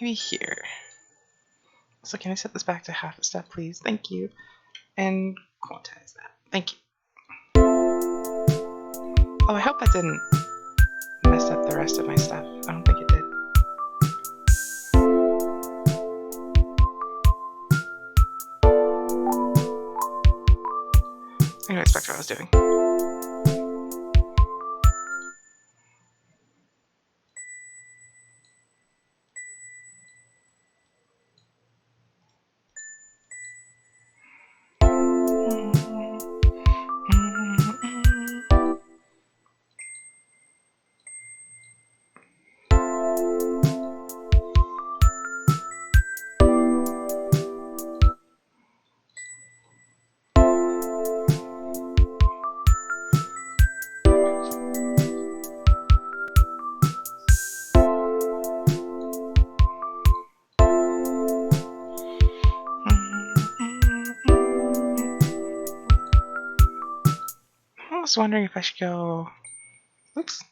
Maybe here. So can I set this back to half a step, please? Thank you. And quantize that. Thank you. Oh, I hope that didn't mess up the rest of my stuff. I don't think it did. I didn't expect what I was doing. I was wondering if I should go. Oops.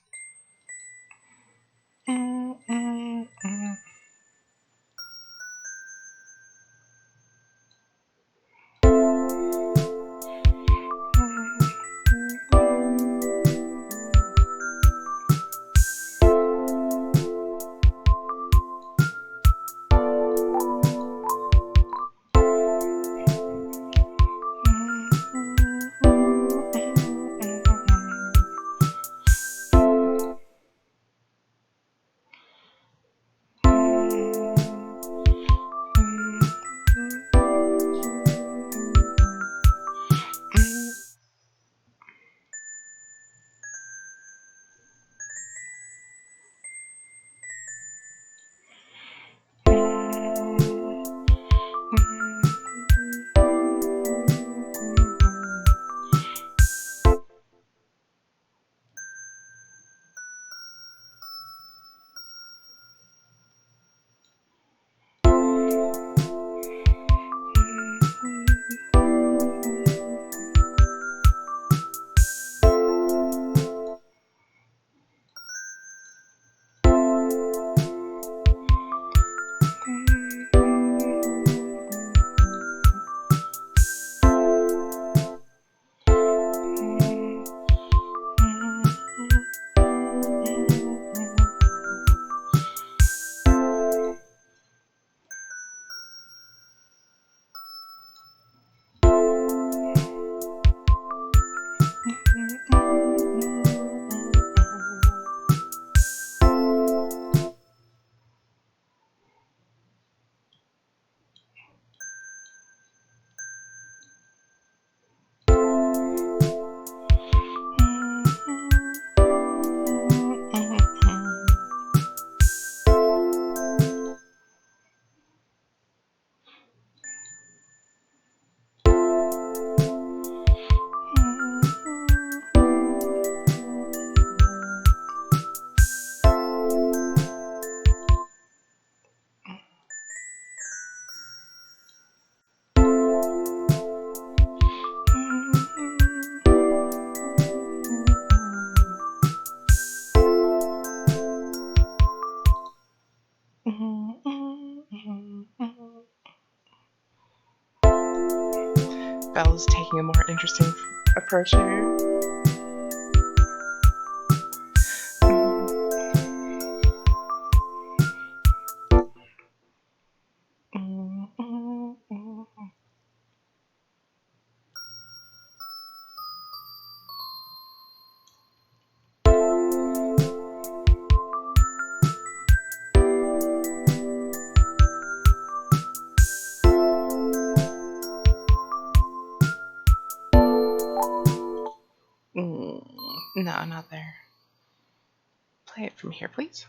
Belle's taking a more interesting approach here. No, not there. Play it from here, please.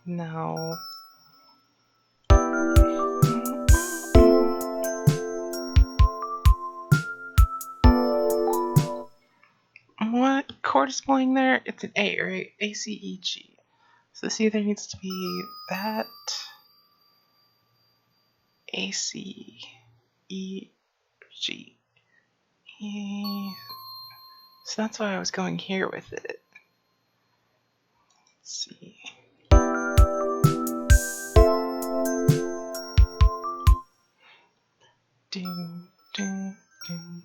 No. What chord is playing there? It's an A, right? A, C, E, G. So this either needs to be that, A, C, E, G. E. So that's why I was going here with it. Let's see. Doom, doom, doom.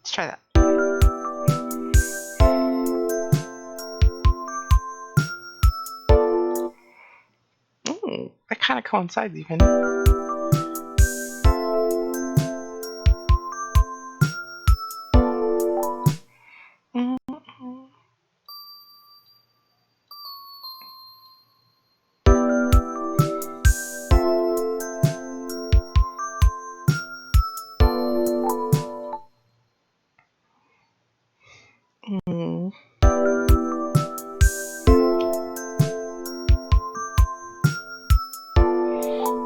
Let's try that. Ooh, that kind of coincides even.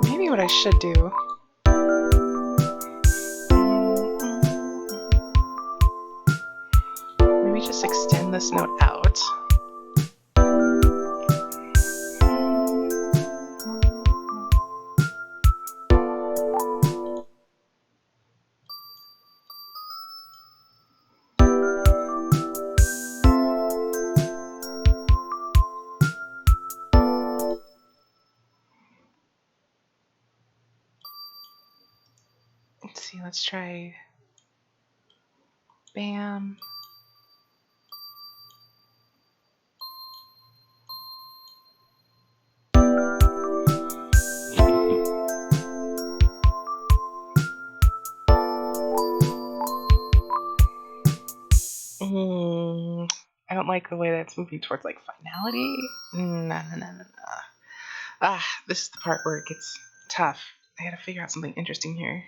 Maybe what I should do. Maybe just extend this note out. Let's see, let's try bam. I don't like the way that it's moving towards like finality. No. This is the part where it gets tough. I gotta figure out something interesting here.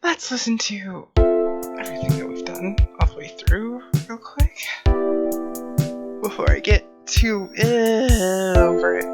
Let's listen to everything that we've done all the way through real quick before I get too over it.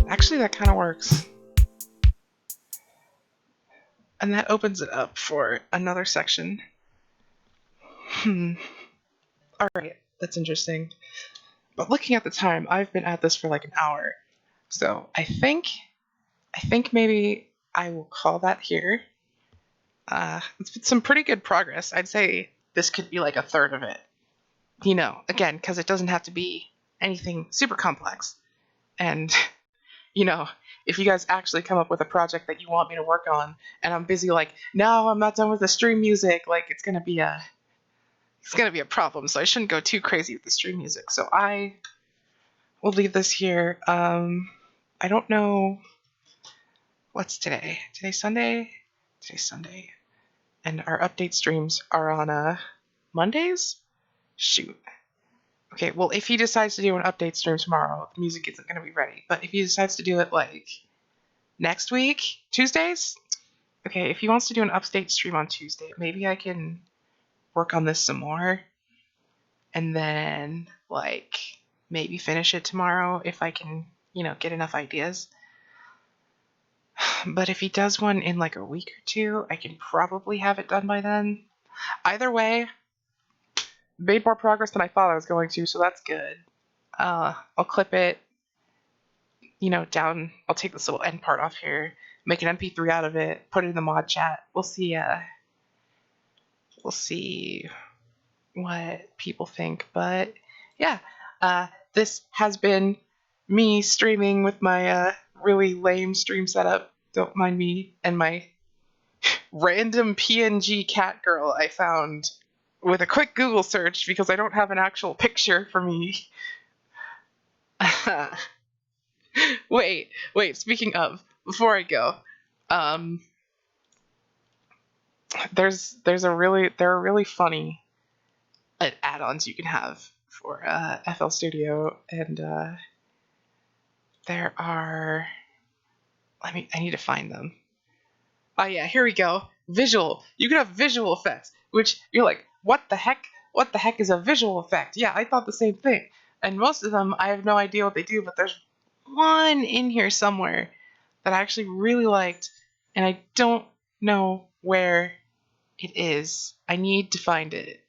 Actually, that kind of works. And that opens it up for another section. Alright, that's interesting. But looking at the time, I've been at this for like an hour. So I think I think maybe I will call that here. It's been some pretty good progress. I'd say this could be like a third of it. Again, because it doesn't have to be anything super complex. And, you know, if you guys actually come up with a project that you want me to work on, and I'm busy like, no, I'm not done with the stream music, like it's gonna be a problem. So I shouldn't go too crazy with the stream music. So I will leave this here. I don't know what's today. Today's Sunday. Today's Sunday, and our update streams are on Mondays. Shoot. Okay, well, if he decides to do an update stream tomorrow, the music isn't going to be ready. But if he decides to do it, like, next week, Tuesdays? Okay, if he wants to do an update stream on Tuesday, maybe I can work on this some more. And then, like, maybe finish it tomorrow if I can, get enough ideas. But if he does one in, like, a week or two, I can probably have it done by then. Either way, made more progress than I thought I was going to, so that's good. I'll clip it, down. I'll take this little end part off here, make an MP3 out of it, put it in the mod chat. We'll see what people think. But yeah, this has been me streaming with my really lame stream setup. Don't mind me and my random PNG cat girl I found with a quick Google search because I don't have an actual picture for me. Wait, speaking of, before I go, there are really funny add-ons you can have for FL Studio, and there are, I need to find them. Oh yeah, here we go. Visual. You can have visual effects, which you're like, what the heck? What the heck is a visual effect? Yeah, I thought the same thing. And most of them, I have no idea what they do, but there's one in here somewhere that I actually really liked, and I don't know where it is. I need to find it.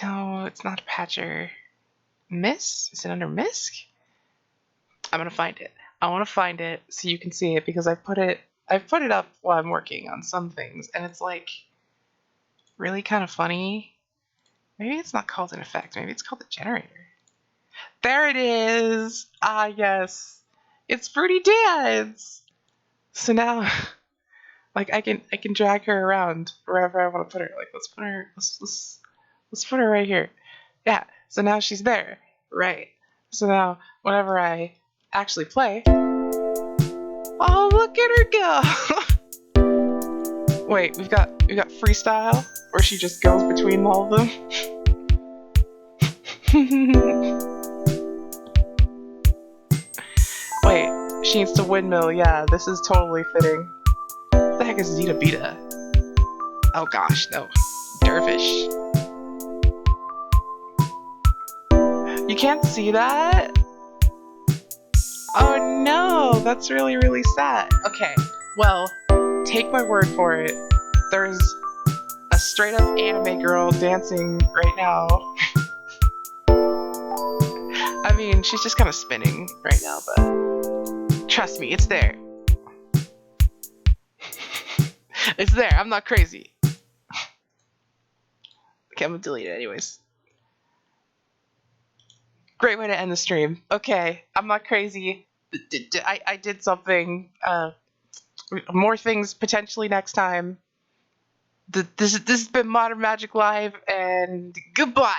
No, it's not a patcher. Miss? Is it under Misk? I'm gonna find it. I want to find it so you can see it because I've put it up while I'm working on some things, and it's like really kind of funny. Maybe it's not called an effect. Maybe it's called a generator. There it is. Ah, yes. It's Fruity Dance. So now, like, I can drag her around wherever I want to put her. Like, let's put her right here. Yeah. So now she's there. Right. So now, whenever I actually play, oh, look at her go. Wait, we've got freestyle where she just goes between all of them. Wait, she needs to windmill. Yeah, this is totally fitting. What the heck is Zeta Beta? Oh gosh, no. Dervish. You can't see that? Oh no, that's really, really sad. Okay, well, take my word for it. There's a straight up anime girl dancing right now. I mean, she's just kind of spinning right now, but trust me, it's there. It's there, I'm not crazy. Okay, I'm gonna delete it anyways. Great way to end the stream. Okay, I'm not crazy. I did something. More things potentially next time. This has been Modern Magic Live, and goodbye.